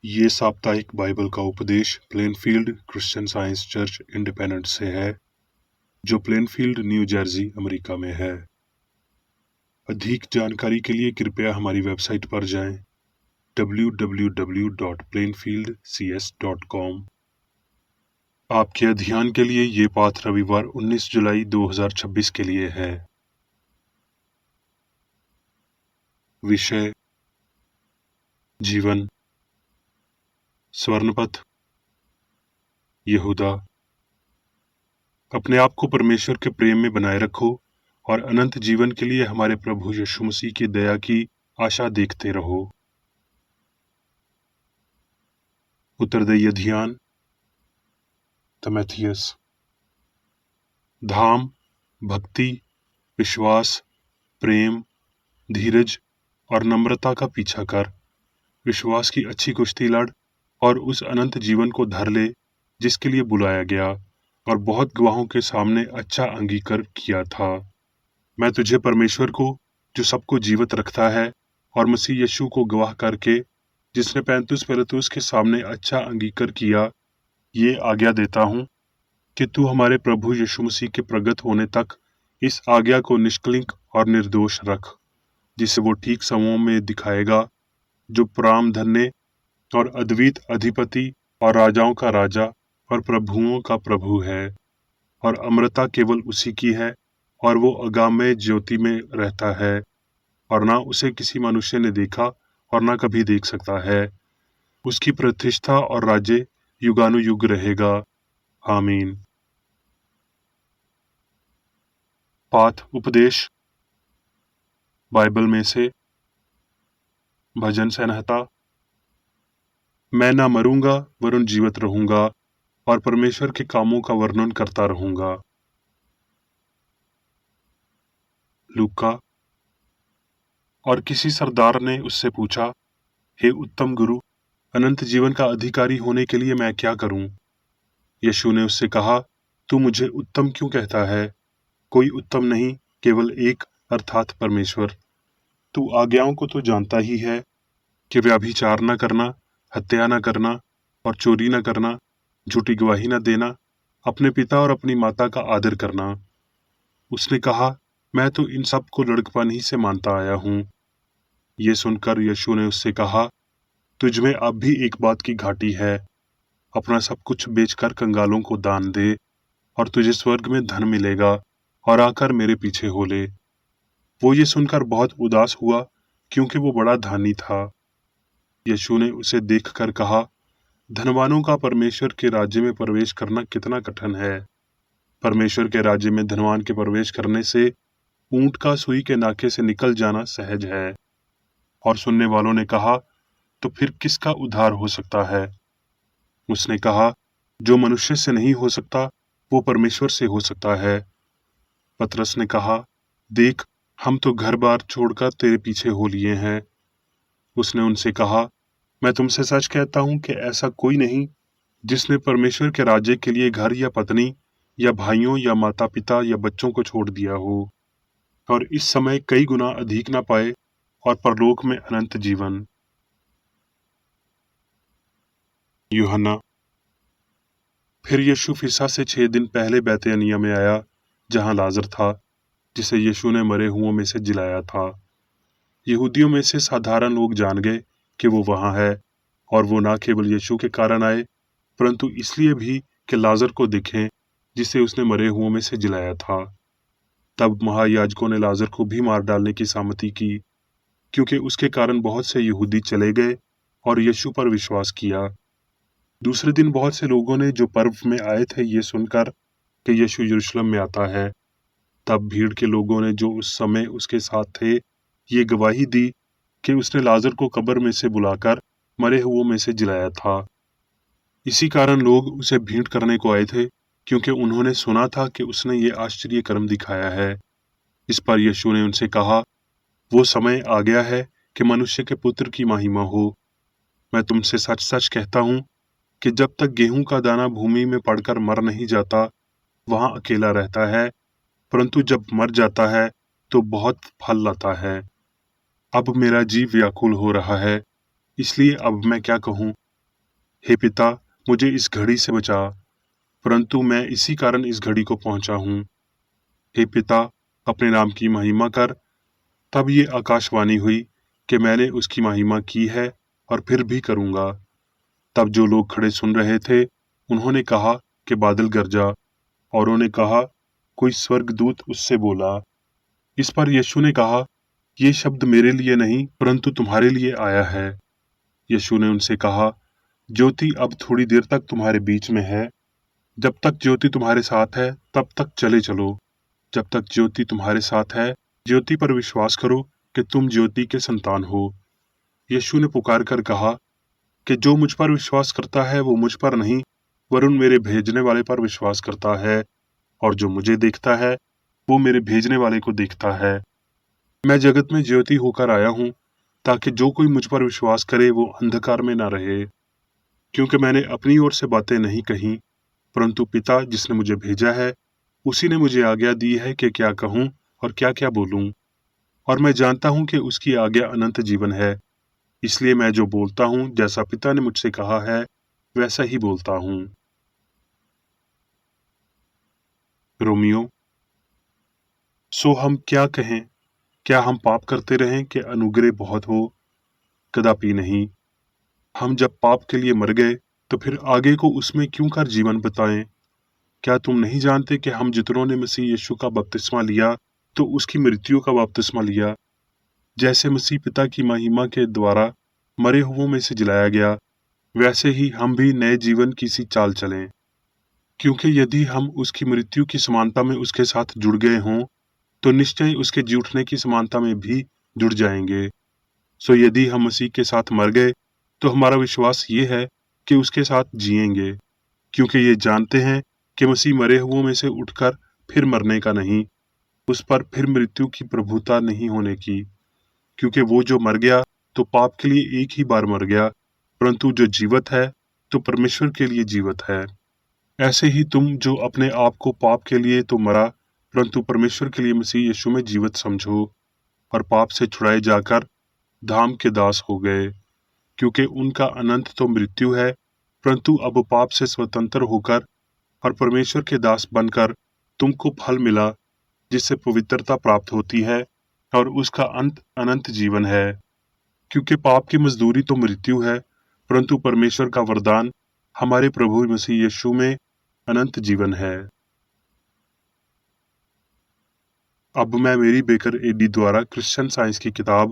ये साप्ताहिक बाइबल का उपदेश Plainfield Christian science church independent से है, जो प्लेनफील्ड, न्यू जर्सी, अमेरिका में है। अधिक जानकारी के लिए कृपया हमारी वेबसाइट पर जाएं www.plainfieldcs.com। आपके अध्ययन के लिए ये पाठ रविवार 19 जुलाई 2026 के लिए है। विषय: जीवन, स्वर्णपथ, यहूदा। अपने आप को परमेश्वर के प्रेम में बनाए रखो और अनंत जीवन के लिए हमारे प्रभु यीशु मसीह की दया की आशा देखते रहो। उत्तरदायी अध्ययन: तिमोथियस। धाम, भक्ति, विश्वास, प्रेम, धीरज और नम्रता का पीछा कर। विश्वास की अच्छी कुश्ती लड़ और उस अनंत जीवन को धर ले जिसके लिए बुलाया गया और बहुत गवाहों के सामने अच्छा अंगीकार किया था। मैं तुझे परमेश्वर को, जो सबको जीवित रखता है, और मसीह यीशु को गवाह करके, जिसने पैंतुस पिलातुस के सामने अच्छा अंगीकार किया, ये आज्ञा देता हूँ कि तू हमारे प्रभु यीशु मसीह के प्रगट होने तक इस आज्ञा को निष्कलंक और निर्दोष रख, जिसे वो ठीक समय में दिखाएगा, जो परम धन्य और अद्वित अधिपति और राजाओं का राजा और प्रभुओं का प्रभु है, और अमरता केवल उसी की है, और वो अगामय ज्योति में रहता है, और ना उसे किसी मनुष्य ने देखा और ना कभी देख सकता है। उसकी प्रतिष्ठा और राज्य युगानुयुग रहेगा। आमीन। पाठ उपदेश बाइबल में से भजन संहिता। मैं ना मरूंगा वरन जीवित रहूंगा और परमेश्वर के कामों का वर्णन करता रहूंगा। लूका। और किसी सरदार ने उससे पूछा, हे उत्तम गुरु, अनंत जीवन का अधिकारी होने के लिए मैं क्या करूं? यीशु ने उससे कहा, तू मुझे उत्तम क्यों कहता है? कोई उत्तम नहीं, केवल एक, अर्थात परमेश्वर। तू आज्ञाओं को तो जानता ही है कि व्यभिचार न करना, हत्या न करना और चोरी न करना, झूठी गवाही न देना, अपने पिता और अपनी माता का आदर करना। उसने कहा, मैं तो इन सब को लड़कपन ही से मानता आया हूं। ये सुनकर यीशु ने उससे कहा, तुझ में अब भी एक बात की घाटी है। अपना सब कुछ बेचकर कंगालों को दान दे और तुझे स्वर्ग में धन मिलेगा, और आकर मेरे पीछे हो ले। वो ये सुनकर बहुत उदास हुआ, क्योंकि वो बड़ा धनी था। यीशु ने उसे देखकर कहा, धनवानों का परमेश्वर के राज्य में प्रवेश करना कितना कठिन है। परमेश्वर के राज्य में धनवान के प्रवेश करने से ऊंट का सुई के नाके से निकल जाना सहज है। और सुनने वालों ने कहा, तो फिर किसका उद्धार हो सकता है? उसने कहा, जो मनुष्य से नहीं हो सकता वो परमेश्वर से हो सकता है। पतरस ने कहा, देख, हम तो घर बार छोड़कर तेरे पीछे हो लिए हैं। उसने उनसे कहा, मैं तुमसे सच कहता हूं कि ऐसा कोई नहीं जिसने परमेश्वर के राज्य के लिए घर या पत्नी या भाइयों या माता पिता या बच्चों को छोड़ दिया हो, और इस समय कई गुना अधिक ना पाए और परलोक में अनंत जीवन। यूहन्ना। फिर यीशु फिसा से 6 दिन पहले बैतनिय्याह में आया, जहां लाजर था, जिसे यीशु ने मरे हुओं में से जिलाया था। यहूदियों में से साधारण लोग जान गए कि वो वहां है, और वो ना केवल यीशु के कारण आए, परंतु इसलिए भी कि लाजर को देखें, जिसे उसने मरे हुओं में से जिलाया था। तब महायाजकों ने लाजर को भी मार डालने की सहमति की, क्योंकि उसके कारण बहुत से यहूदी चले गए और यीशु पर विश्वास किया। दूसरे दिन बहुत से लोगों ने, जो पर्व में आए थे, ये सुनकर कि यीशु यरूशलेम में आता है, तब भीड़ के लोगों ने, जो उस समय उसके साथ थे, ये गवाही दी कि उसने लाजर को कब्र में से बुलाकर मरे हुओं में से जिलाया था। इसी कारण लोग उसे भेंट करने को आए थे, क्योंकि उन्होंने सुना था कि उसने ये आश्चर्य कर्म दिखाया है। इस पर यीशु ने उनसे कहा, वो समय आ गया है कि मनुष्य के पुत्र की महिमा हो। मैं तुमसे सच सच कहता हूं कि जब तक गेहूं का दाना भूमि में पड़कर मर नहीं जाता, वहां अकेला रहता है, परंतु जब मर जाता है तो बहुत फल लाता है। अब मेरा जीव व्याकुल हो रहा है, इसलिए अब मैं क्या कहूं? हे पिता, मुझे इस घड़ी से बचा, परंतु मैं इसी कारण इस घड़ी को पहुंचा हूं। हे पिता, अपने नाम की महिमा कर। तब ये आकाशवाणी हुई कि मैंने उसकी महिमा की है और फिर भी करूंगा। तब जो लोग खड़े सुन रहे थे, उन्होंने कहा कि बादल गरजा, और उन्होंने कहा, कोई स्वर्गदूत उससे बोला। इस पर यीशु ने कहा, ये शब्द मेरे लिए नहीं परंतु तुम्हारे लिए आया है। यीशु ने उनसे कहा, ज्योति अब थोड़ी देर तक तुम्हारे बीच में है। जब तक ज्योति तुम्हारे साथ है तब तक चले चलो। जब तक ज्योति तुम्हारे साथ है, ज्योति पर विश्वास करो कि तुम ज्योति के संतान हो। यीशु ने पुकार कर कहा कि जो मुझ पर विश्वास करता है वो मुझ पर नहीं वरन मेरे भेजने वाले पर विश्वास करता है, और जो मुझे देखता है वो मेरे भेजने वाले को देखता है। मैं जगत में ज्योति होकर आया हूँ, ताकि जो कोई मुझ पर विश्वास करे वो अंधकार में न रहे। क्योंकि मैंने अपनी ओर से बातें नहीं कही, परंतु पिता जिसने मुझे भेजा है उसी ने मुझे आज्ञा दी है कि क्या कहूँ और क्या क्या बोलूँ। और मैं जानता हूँ कि उसकी आज्ञा अनंत जीवन है। इसलिए मैं जो बोलता हूँ, जैसा पिता ने मुझसे कहा है वैसा ही बोलता हूँ। रोमियो। सो हम क्या कहें? क्या हम पाप करते रहें कि अनुग्रह बहुत हो? कदापि नहीं। हम जब पाप के लिए मर गए तो फिर आगे को उसमें क्यों कर जीवन बिताएं? क्या तुम नहीं जानते कि हम जितनों ने मसीह यीशु का बपतिस्मा लिया तो उसकी मृत्यु का बपतिस्मा लिया? जैसे मसीह पिता की महिमा के द्वारा मरे हुओं में से जिलाया गया, वैसे ही हम भी नए जीवन की सी चाल चलें। क्योंकि यदि हम उसकी मृत्यु की समानता में उसके साथ जुड़ गए हों, तो निश्चय उसके जी उठने की समानता में भी जुड़ जाएंगे। सो यदि हम मसीह के साथ मर गए, तो हमारा विश्वास ये है कि उसके साथ जिएंगे, क्योंकि ये जानते हैं कि मसीह मरे हुओं में से उठकर फिर मरने का नहीं, उस पर फिर मृत्यु की प्रभुता नहीं होने की। क्योंकि वो जो मर गया तो पाप के लिए एक ही बार मर गया, परंतु जो जीवित है तो परमेश्वर के लिए जीवित है। ऐसे ही तुम जो अपने आप को पाप के लिए तो मरा, परंतु परमेश्वर के लिए मसीह यीशु में जीवित समझो, और पाप से छुड़ाए जाकर धाम के दास हो गए। क्योंकि उनका अनंत तो मृत्यु है, परंतु अब पाप से स्वतंत्र होकर और परमेश्वर के दास बनकर तुमको फल मिला, जिससे पवित्रता प्राप्त होती है, और उसका अंत अनंत जीवन है। क्योंकि पाप की मजदूरी तो मृत्यु है, परंतु परमेश्वर का वरदान हमारे प्रभु मसीह यीशु में अनंत जीवन है। अब मैं मेरी बेकर एडी द्वारा क्रिश्चियन साइंस की किताब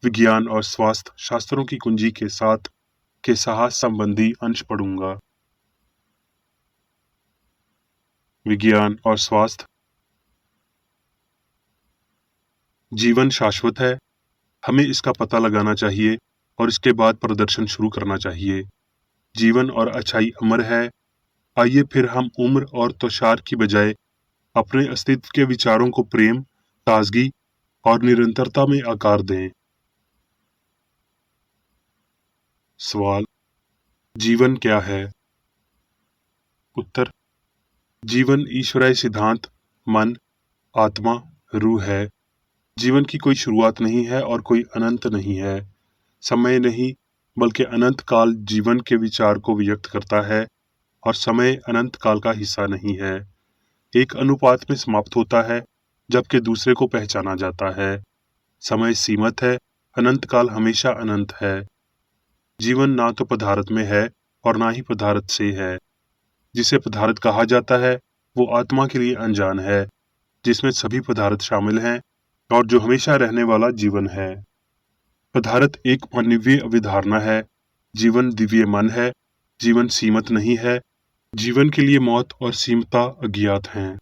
विज्ञान और स्वास्थ्य शास्त्रों की कुंजी के साथ के साहस संबंधी अंश पढ़ूंगा। विज्ञान और स्वास्थ्य। जीवन शाश्वत है, हमें इसका पता लगाना चाहिए और इसके बाद प्रदर्शन शुरू करना चाहिए। जीवन और अच्छाई अमर है। आइए फिर हम उम्र और तुषार की बजाय अपने अस्तित्व के विचारों को प्रेम, ताजगी और निरंतरता में आकार दें। सवाल, जीवन क्या है? उत्तर, जीवन ईश्वरीय सिद्धांत, मन, आत्मा, रूह है। जीवन की कोई शुरुआत नहीं है और कोई अनंत नहीं है। समय नहीं, बल्कि अनंत काल जीवन के विचार को व्यक्त करता है, और समय अनंत काल का हिस्सा नहीं है। एक अनुपात में समाप्त होता है, जबकि दूसरे को पहचाना जाता है। समय सीमित है, अनंत काल हमेशा अनंत है। जीवन ना तो पदार्थ में है और ना ही पदार्थ से है। जिसे पदार्थ कहा जाता है वो आत्मा के लिए अनजान है, जिसमें सभी पदार्थ शामिल हैं और जो हमेशा रहने वाला जीवन है। पदार्थ एक मानवीय अवधारणा है, जीवन दिव्य मन है। जीवन सीमित नहीं है, जीवन के लिए मौत और सीमता अज्ञात हैं।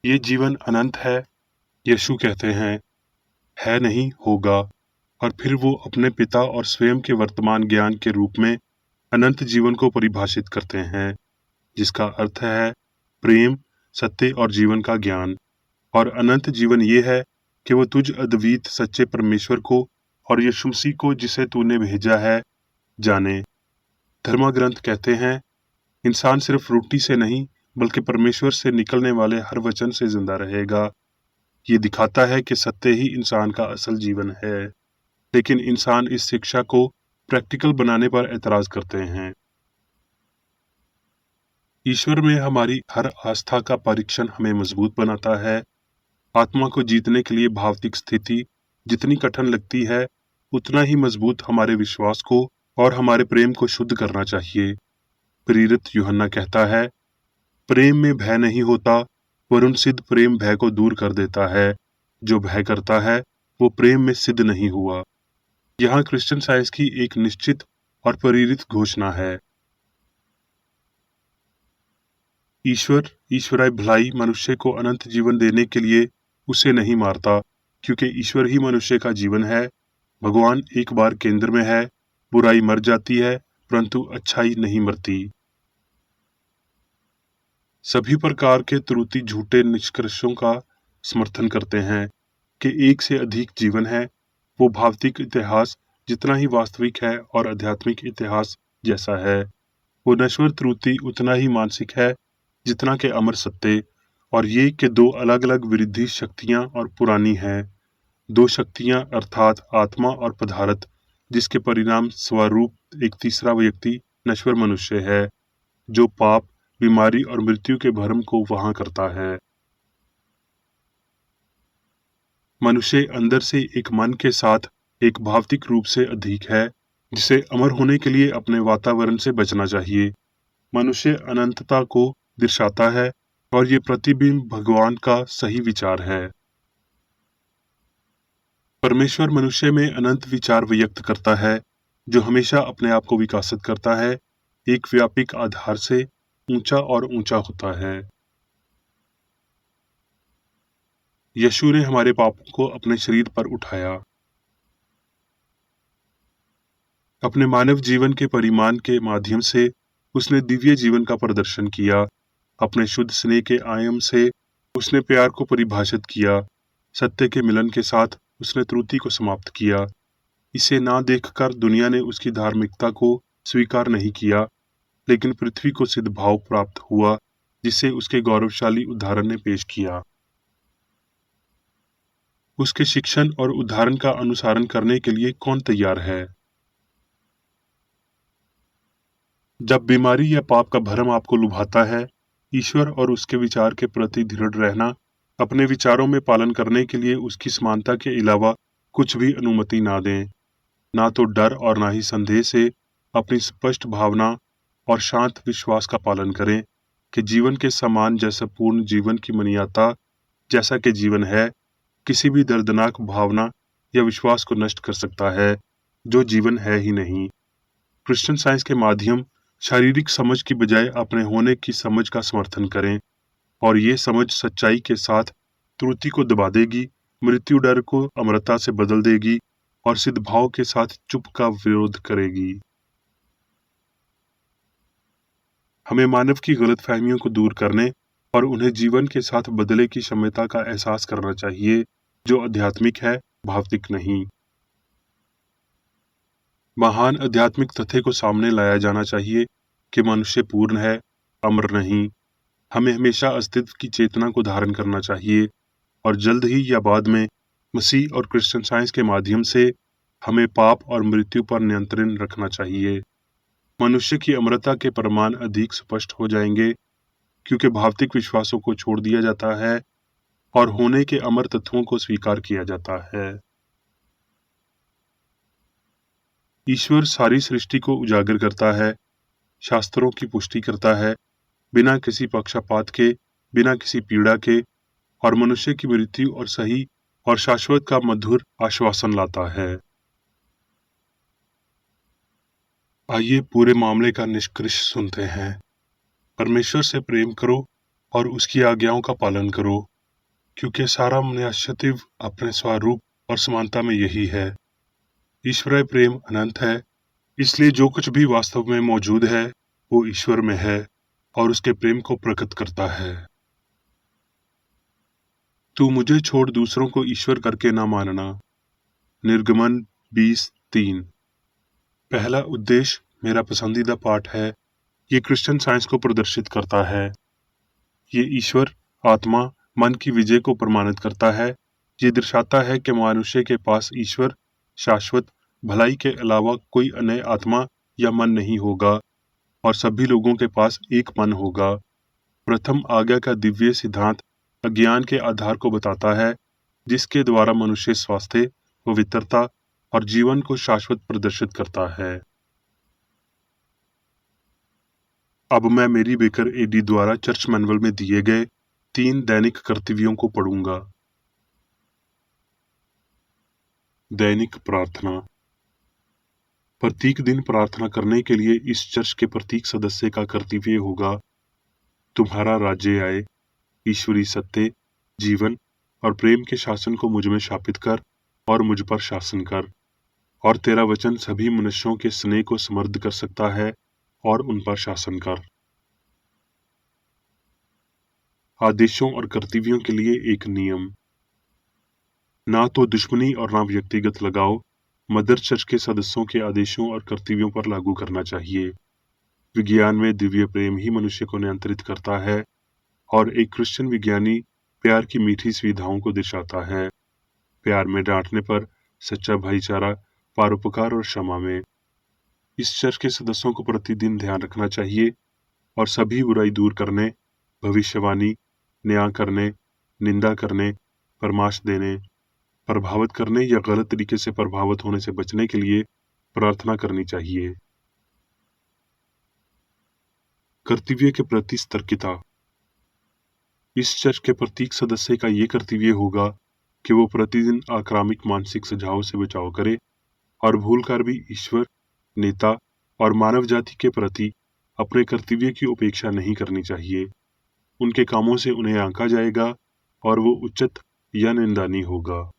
ये जीवन अनंत है, यीशु कहते हैं, है नहीं होगा, और फिर वो अपने पिता और स्वयं के वर्तमान ज्ञान के रूप में अनंत जीवन को परिभाषित करते हैं, जिसका अर्थ है प्रेम, सत्य और जीवन का ज्ञान। और अनंत जीवन ये है कि वो तुझ अद्वित सच्चे परमेश्वर को और यीशु मसीह को जिसे तूने भेजा है जाने। धर्मग्रंथ कहते हैं, इंसान सिर्फ रोटी से नहीं बल्कि परमेश्वर से निकलने वाले हर वचन से जिंदा रहेगा। ये दिखाता है कि सत्य ही इंसान का असल जीवन है। लेकिन इंसान इस शिक्षा को प्रैक्टिकल बनाने पर एतराज करते हैं। ईश्वर में हमारी हर आस्था का परीक्षण हमें मजबूत बनाता है। आत्मा को जीतने के लिए भौतिक स्थिति जितनी कठिन लगती है, उतना ही मजबूत हमारे विश्वास को और हमारे प्रेम को शुद्ध करना चाहिए। प्रेरित यूहन्ना कहता है, प्रेम में भय नहीं होता, वरन सिद्ध प्रेम भय को दूर कर देता है। जो भय करता है वो प्रेम में सिद्ध नहीं हुआ। यहाँ क्रिश्चियन साइंस की एक निश्चित और प्रेरित घोषणा है। ईश्वराय भलाई मनुष्य को अनंत जीवन देने के लिए उसे नहीं मारता, क्योंकि ईश्वर ही मनुष्य का जीवन है। भगवान एक बार केंद्र में है, बुराई मर जाती है परंतु अच्छाई नहीं मरती। सभी प्रकार के त्रुटि झूठे निष्कर्षों का समर्थन करते हैं कि एक से अधिक जीवन है। वो भौतिक इतिहास जितना ही वास्तविक है और आध्यात्मिक इतिहास जैसा है। वो नश्वर त्रुटि उतना ही मानसिक है जितना के अमर सत्य, और ये कि दो अलग अलग विरोधी शक्तियां और पुरानी हैं। दो शक्तियां अर्थात आत्मा और पदार्थ, जिसके परिणाम स्वरूप एक तीसरा व्यक्ति नश्वर मनुष्य है, जो पाप, बीमारी और मृत्यु के भ्रम को वहां करता है। मनुष्य अंदर से एक मन के साथ एक भौतिक रूप से अधिक है, जिसे अमर होने के लिए अपने वातावरण से बचना चाहिए। मनुष्य अनंतता को दर्शाता है और ये प्रतिबिंब भगवान का सही विचार है। परमेश्वर मनुष्य में अनंत विचार व्यक्त करता है, जो हमेशा अपने आप को विकसित करता है, एक व्यापक आधार से ऊंचा और ऊंचा होता है। यीशु ने हमारे पापों को अपने शरीर पर उठाया। अपने मानव जीवन के परिमाण के माध्यम से उसने दिव्य जीवन का प्रदर्शन किया। अपने शुद्ध स्नेह के आयाम से उसने प्यार को परिभाषित किया। सत्य के मिलन के साथ उसने त्रुटि को समाप्त किया। इसे ना देखकर दुनिया ने उसकी धार्मिकता को स्वीकार नहीं किया, लेकिन पृथ्वी को सिद्ध भाव प्राप्त हुआ, जिसे उसके गौरवशाली उदाहरण ने पेश किया। उसके शिक्षण और उदाहरण का अनुसरण करने के लिए कौन तैयार है? जब बीमारी या पाप का भ्रम आपको लुभाता है, ईश्वर और उसके विचार के प्रति दृढ़ रहना, अपने विचारों में पालन करने के लिए उसकी समानता के अलावा कुछ भी अनुमति ना दें। ना तो डर और ना ही संदेह से अपनी स्पष्ट भावना और शांत विश्वास का पालन करें कि जीवन के समान जैसा पूर्ण जीवन की मान्यता जैसा कि जीवन है, किसी भी दर्दनाक भावना या विश्वास को नष्ट कर सकता है, जो जीवन है ही नहीं। क्रिश्चियन साइंस के माध्यम शारीरिक समझ की बजाय अपने होने की समझ का समर्थन करें, और ये समझ सच्चाई के साथ त्रुटि को दबा देगी, मृत्यु डर को अमरता से बदल देगी और सिद्ध भाव के साथ चुप का विरोध करेगी। हमें मानव की गलतफहमियों को दूर करने और उन्हें जीवन के साथ बदले की क्षमता का एहसास करना चाहिए, जो आध्यात्मिक है, भौतिक नहीं। महान आध्यात्मिक तथ्य को सामने लाया जाना चाहिए कि मनुष्य पूर्ण है, अमर नहीं। हमें हमेशा अस्तित्व की चेतना को धारण करना चाहिए, और जल्द ही या बाद में मसीह और क्रिश्चियन साइंस के माध्यम से हमें पाप और मृत्यु पर नियंत्रण रखना चाहिए। मनुष्य की अमरता के प्रमाण अधिक स्पष्ट हो जाएंगे, क्योंकि भौतिक विश्वासों को छोड़ दिया जाता है और होने के अमर तत्वों को स्वीकार किया जाता है। ईश्वर सारी सृष्टि को उजागर करता है, शास्त्रों की पुष्टि करता है, बिना किसी पक्षपात के, बिना किसी पीड़ा के, और मनुष्य की मृत्यु और सही और शाश्वत का मधुर आश्वासन लाता है। आइए पूरे मामले का निष्कर्ष सुनते हैं। परमेश्वर से प्रेम करो और उसकी आज्ञाओं का पालन करो, क्योंकि सारा मनुष्यत्व अपने स्वरूप और समानता में यही है। ईश्वरीय प्रेम अनंत है, इसलिए जो कुछ भी वास्तव में मौजूद है वो ईश्वर में है और उसके प्रेम को प्रकट करता है। तू मुझे छोड़ दूसरों को ईश्वर करके ना मानना। निर्गमन 20:3। पहला उद्देश्य मेरा पसंदीदा पाठ है। ये क्रिश्चियन साइंस को प्रदर्शित करता है। ये ईश्वर, आत्मा, मन की विजय को प्रमाणित करता है। ये दर्शाता है कि मनुष्य के पास ईश्वर शाश्वत भलाई के अलावा कोई अन्य आत्मा या मन नहीं होगा और सभी लोगों के पास एक मन होगा। प्रथम आज्ञा का दिव्य सिद्धांत अज्ञान के आधार को बताता है, जिसके द्वारा मनुष्य स्वास्थ्य, पवित्रता और जीवन को शाश्वत प्रदर्शित करता है। अब मैं मेरी बेकर एडी द्वारा चर्च मैनुअल में दिए गए 3 दैनिक कर्तव्यों को पढ़ूंगा। दैनिक प्रार्थना। प्रत्येक दिन प्रार्थना करने के लिए इस चर्च के प्रत्येक सदस्य का कर्तव्य होगा, तुम्हारा राज्य आए, ईश्वरीय सत्य, जीवन और प्रेम के शासन को मुझ में स्थापित कर और मुझ पर शासन कर, और तेरा वचन सभी मनुष्यों के स्नेह को समृद्ध कर सकता है और उन पर शासन कर। आदेशों और कर्तव्यों के लिए एक नियम। ना तो दुश्मनी और ना व्यक्तिगत लगाव मदर चर्च के सदस्यों के आदेशों और कर्तव्यों पर लागू करना चाहिए। विज्ञान में दिव्य प्रेम ही मनुष्य को नियंत्रित करता है और एक क्रिश्चियन विज्ञानी प्यार की मीठी सुविधाओं को दर्शाता है। प्यार में डांटने पर, सच्चा भाईचारा, परोपकार और क्षमा में। इस चर्च के सदस्यों को प्रतिदिन ध्यान रखना चाहिए और सभी बुराई दूर करने, भविष्यवाणी, न्याय करने, निंदा करने, परामर्श देने, प्रभावित करने या गलत तरीके से प्रभावित होने से बचने के लिए प्रार्थना करनी चाहिए। कर्तव्य के प्रति सतर्कता। इस चर्च के प्रत्येक सदस्य का ये कर्तव्य होगा कि वो प्रतिदिन आक्रामक मानसिक सजाओं से बचाव करे और भूलकर भी ईश्वर, नेता और मानव जाति के प्रति अपने कर्तव्य की उपेक्षा नहीं करनी चाहिए। उनके कामों से उन्हें आंका जाएगा और वो उचित या निंदनीय होगा।